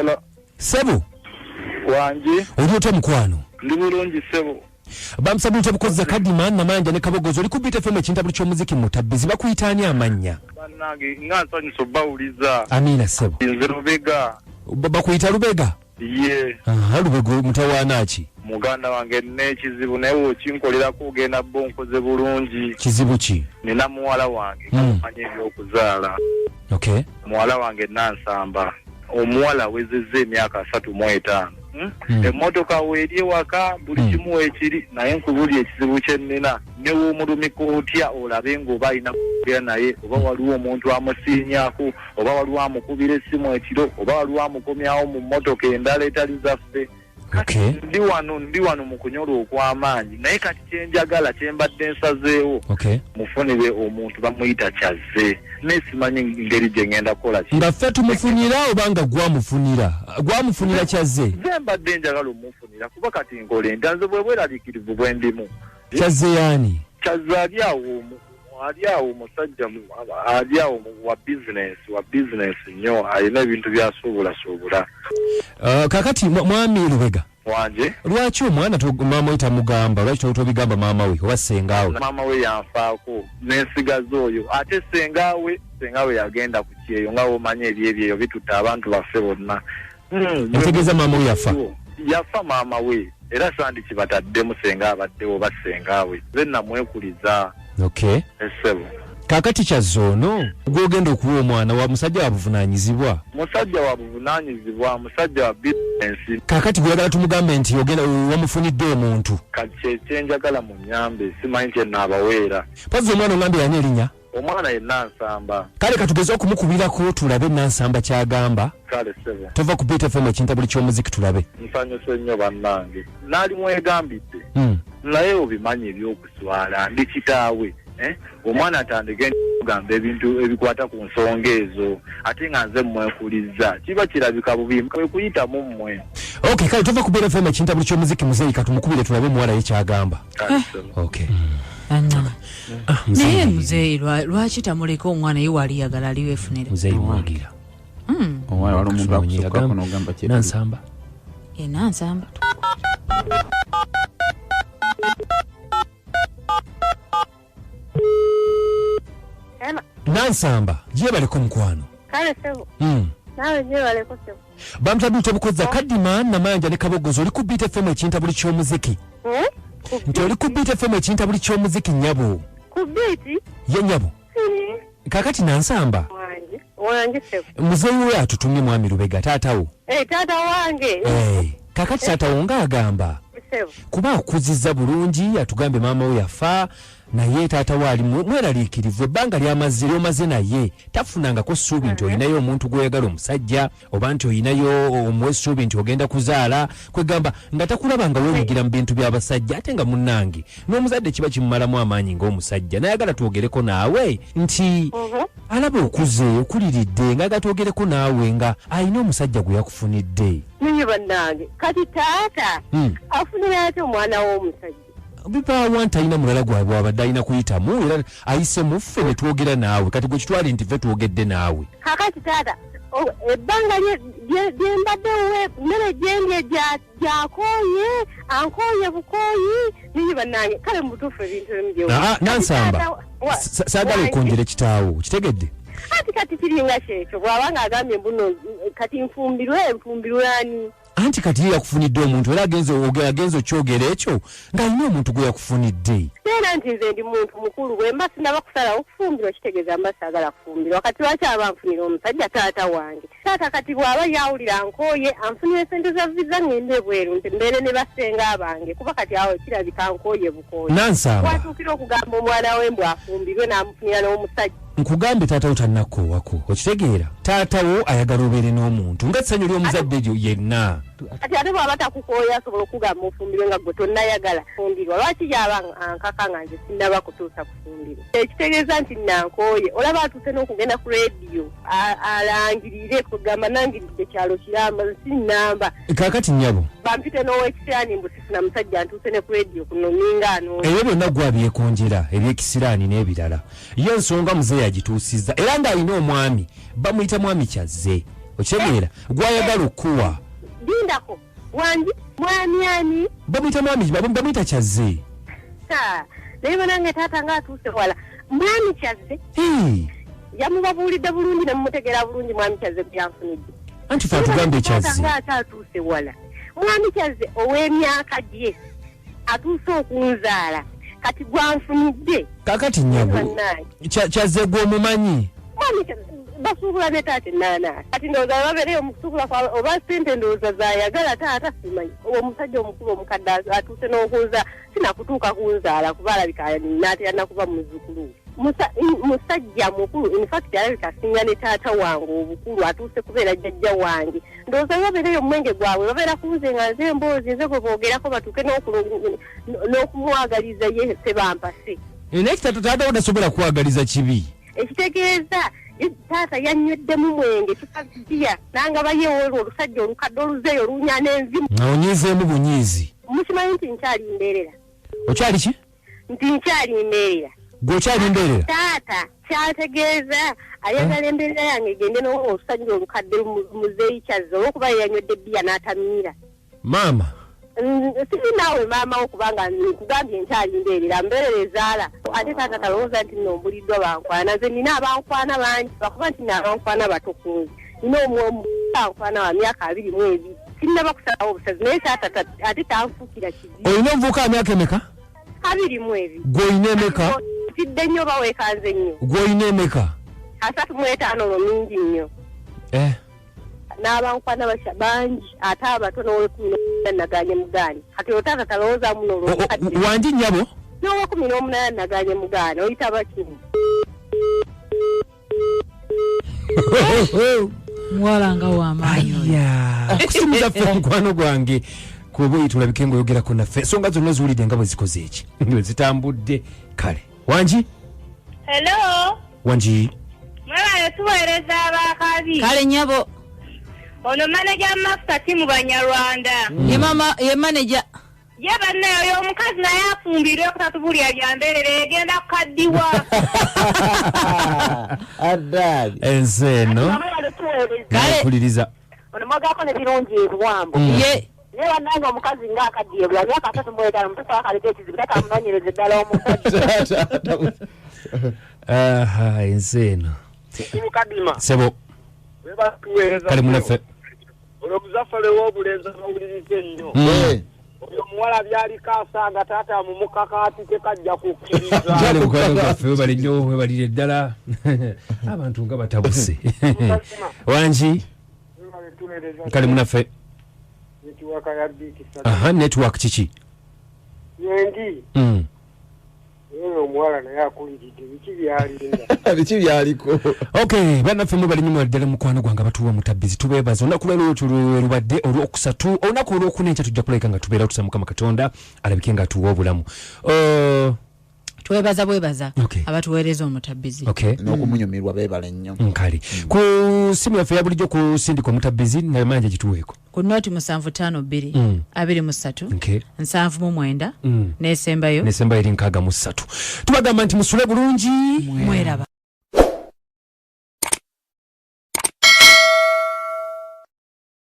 Hello. Sebo. Wanji. Ojote mukwano. Ndi bulungi sebo. Bamusabute bukoza Kadiman na manja ne kabogozo likubita FM ekintabuli ky'omuziki mutabbizi bakuyitani amanya. Bannange ngansanyusa bawuliza. Amina sebo. Nze Lubega. Bakuyita Lubega? Ye. Lubega mutawaana ki? Muganda wange n'ekizibu naye okinkolerako ogenda bonkoze bulungi. Kizibu ki? Nina muwala wange kamanye ebyokuzaala. Okay. Muwala wange Nansamba. Omuwala wezezza emyaka 35. Emmotoka weeri waka buli kimu ekiri naye nkubuli ekizibu kyennina ne w'omulumiko otya olabe ng'oba alina kugera naye oba waliwo omuntu amusiinyaako oba waliwo amukubira essimu ekiro oba waliwo amukomyawo mu mmotoka endala etali zaffe. Okay. Ndi wano mu kunyolwa okw'amaanyi naye kati kyenjagala kyembadde nsazeewo. Okay. Mufunire omuntu bamuyita Kyazze nesimanyi ngeri gye ngenda kukola ki. Nga ffe tumufunira oba nga gwamufunira Kyazze? Nze mbadde njagala omufunira kuba kati nkole ntanze bwe bweraliikirivu bwe ndimu. Kyazze yaani? Kyazze ali awo musajja ali awo wa business nnyo alina ebintu byasuubula. Kakati mwami Lubega. Wanje. Lwaki omwana maama we tamugamba? Lwaki tobigamba maama we oba ssenga we? Maama we yanfaako n'ensigaza oyo ate ssenga we yagenda ku kyeyo nga womanya ebyebyeyo bitutta abantu baffe bonna. Ntegeeza maama we yafa maama we era sandi kibataddemu senga abaddewo oba ssenga we nze namwekuliza. Okay. Essebo. Kakati Kyazze ono gwogenda okuwa omwana wa musajja wa buvunaanyizibwa? Musajja wa buvunaanyizibwa, musajja wa business. Kakati gweyagala tumugambe nti ogenda wamufunidde omuntu? Kati kyenjagala mu nnyambe simanyi nti naabaweera. Pazzi omwana ongambye yani erinnya? Omwana ye Nansamba. Kale katugeze okumukubirako tulabe Nansamba kyagamba. Kale sebo. Tova ku Beat FM ekintabuli ky'omuziki tulabe. Nsanyuse nnyo bannange. Naali mwegambidde. Naye obimanyi ebyokuswala ndi kitaawe. Omwana atandike kugamba ebintu ebikwata ku nsonga ezo ate nga nze mwekuliza kiba kirabika bubi kuyita mu mmwe. Okay, kale tova ku Beat FM ekintabuli ky'omuziki muzeeyi katumukubire tulabe muwala ye kyagamba. Okay. Naye muzeeyi lwaki tamuleka omwana ye wali yagala aliweefunire? Muzeeyi mwagira. Omwana wali omuntu akusooka n'ogamba kye. Nansamba. Nansamba. Nansamba, gye baleko mukwano. Kale sebo. Nawe gye baleko sebo. Bamutabute bukoza Kadiman na manja ne kabogozo oli ku Beat FM ekintabuli ky'omuziki. Nti oli ku Beat FM ekintabuli ky'omuziki nnyabo. Ku Beat? Ye nnyabo. Kakati Nansamba. Wange sebo. Muzeeyi we atutumye mwami Lubega taatawo. Taata wange. Kakati taatawo ng'agamba. Sebo. Kuba akuzizza bulungi atugambe maama we yafa naye taata waali mweraliikirivu ebbanga lyomaze naye tafunangako ssuubi nti olinayo omuntu gw'oyagala omusajja oba nti olinayo omuwa essuubi nti ogenda kuzaala kwegamba nga takulabanga weeyigira mu bintu by'abasajja ate nga munnange n'omuzadde kiba kimumalamu amaanyi ng'omusajja nayagala twogereko naawe nti alaba okuze okuliridde ng'agala twogereko naawe nga alina omusajja gwe yakufunidde. Ninyi bannange kati taata afunira ate omwana w'omusajja bipaawa nti alina mulala gwabwe abadde alina kuyitamu era ayise muffe ne twogera naawe kati gwe kitwali nti ffe twogedde naawe. Kakati taata ebbanga lyembaddewe mmere gyendye gyakooye ankooye bukooyi ninyi bannange kale mubutuufu ebintu ebimu Nansamba saagala okwongera kitaawo kitegedde. Kati kiringa kyekyo bw'abanga agambye mbuno kati nfumbirwani anti kati ye yakufunidde omuntu era agenze okyogera ekyo ng'alina omuntu gwe yakufunidde. Era nti nze ndi muntu mukulu bwe mba sinaba kusalawo okufumbirwa kitegeeza mba saagala kufumbirwa kati lwaki aba nfunira omusajja taata wange. Taata kati bw'aba yawulira nkooye anfunira sente za visa ngende bweru nti mbeere ne basenga abange kuba kati awo kirabika nkooye bukooye. Nansamba watuukira okugamba omwana we mbw afumbirwe n'amufunira n'omusajja. Nkugambe taatawo tannakoowako okitegeera taatawo ayagala obeere n'omuntu nga essanyu ly'omuzadde lyo yenna. Kati ate bw'aba takukooya asobola okugamba ofumbirwe nga gwe tonnayagala kufumbirwa lwaki yaba ankaka nga nze sinnaba kutuusa kufumbirwa. Ekitegeeza nti nankooye olaba atuuse n'okugenda ku leediyo alangirire kugamba nangiridde kyalo kiramba sinnamba. Kaakati nnyabo bampite n'owekisiraani mbu sifuna musajja ntuuse ne ku leediyo kuno ningaano. Ebyo byonna gwabyekonjera ebyekisiraani n'ebirala ye ensonga muzeeyi agituusizza era ng'alina omwami bamuyita mwami Kyazze Ochegeera gwayagala okuwa. Dindako. Wanji mwami ani? Bamuyita mwami bamuyita Kyazze. Naye nange taata ng'atuuse wala. Mwami Kyazze. Yamubabuulidde bulungi ne mumutegeera bulungi mwami Kyazze byanfunidde. Anti fe atugambe Kyazze. Taata ng'ataatuuse wala. Mwami Kyazze ow'emyaka gye atuuse okunzaala. Kati gwanfunidde. Kakati nnyabo. Kyazze gw'omumanyi. Mwami Kyazze basuubula ne taata ennaana. Kati ndowooza babeereyo mu kusuubula oba ssente ndowooza zaayagala taata simanyi. Omusajja omukulu omukadde atuuse n'okuuza sinakutuuka kunzaala kuba alabika n'atera nakuba muzzukulu. Musajja mukulu in fact alabika asinga ne taata wange obukulu atuuse kubeera jjajja wange. Ndowooza babeereyo omwenge gwabwe babeera kunze nga nze emboozi nze gwe boogerako batuuke n'okumwagaliza ye sebampase. Naye taata odasobola kuwagaliza kibi. Ekitegeeza taata yannywedemu mwenge kikaziya nanga bayewo olusajja olukadde oluzeeyo olunya n'enzimu. Onyizeemu bunyiizi. Mukimanyi nti nkyali mbeerera. Okyali ki? Nti nkyali mbeerera. Gw'okyali mbeerera? Taata kyategeeza ayagala embeerera yange egende n'olusajja olukadde muzeeyi Kyazze olw'okuba yeyanywedde bbiya n'atamiira. Maama. Siri naawe maama wo kubanga nkugambye nkyali mbeerera mbeerera ezaala. Ate taata talowooza nti nno mbuliddwa bankwana. Nze nina abankwana bangi bakuba nti nina abankwana bato kunze. Nina abankwana wa myaka 22. Sinnaba kusalawo obusazi naye taata ate tanfuukira kibi. Olina omuvubuka myaka emeka? 22. Gw'olina emeka? Tidde nnyo oba weekanze nnyo. Gw'olina emeka? 35 olwo mingi nnyo. N'abankwana basha bangi ate abatono w'ekumi naganye mugaani. Kati otaata talowooza muno olw'okadde. Wangi nnyabo? N'ow'18 naganye mugaani oyita bakini. Muwala nga w'amaanyi. Okusimuza ffe mukwano gwange kuba oyitulabike ng'oyogerako naffe ensonga zonna ziwulidde nga bwe zikoze eki bwe zitambudde kale. Wangi? Hello. Wangi? Mwebale tuweereza abakazi. Kale nnyabo. Ono maneja mafuta timu Banyarwanda. Ye maneja. Ye bannaye oyo omukazi naye afumbirwe okutatubulya bya mbeerera egenda kukaddiwa. Addali. Ensi eno. Nampuliriza. Ono mwagaako ne birungi ebiwambo. Ye. Naye bannange omukazi ng'akaddiye bula myaka 35 omutuufu akaleka ekizibu teeka amunoonyereze ddala omusajja. Ensi eno. Mukadima. Sebo. Kale munaffe. Olw'obuzaffale w'obulenzi bawuliriza ennyo. Oyo muwala byaliko asanga taata amumukakaati tekajja kukkiriza. Kyale mukwano gwaffe webale nnyo webalire ddala. Abantu nga batabuse. Wangi? Kale munaffe. Netiwaka ya Bikisa. Network kiki? Yendi. Oyo omuwala naye akuliridde biki byalinda. Biki byaliko. Okay, bannaffe mubali nnyo ddala mukwano gwange abatuwa mutabbizi tubeebaza olunaku lwero lubadde olwokusatu olunaku olwokuna enkya tujja kulabika nga tubeera tusa Mukama Katonda alabike nga atuwa obulamu. Twebaza abatuweereza omutabbizi. N'okumunyumirwa beebale nnyo. Nkali. Ku simu yaffe ya bulijjo kusindika omutabbizi naye manje gituweeko. Ku nooti 752 23 79 n'esembayo eri 63. Tubagamba nti musule bulungi. Mweraba.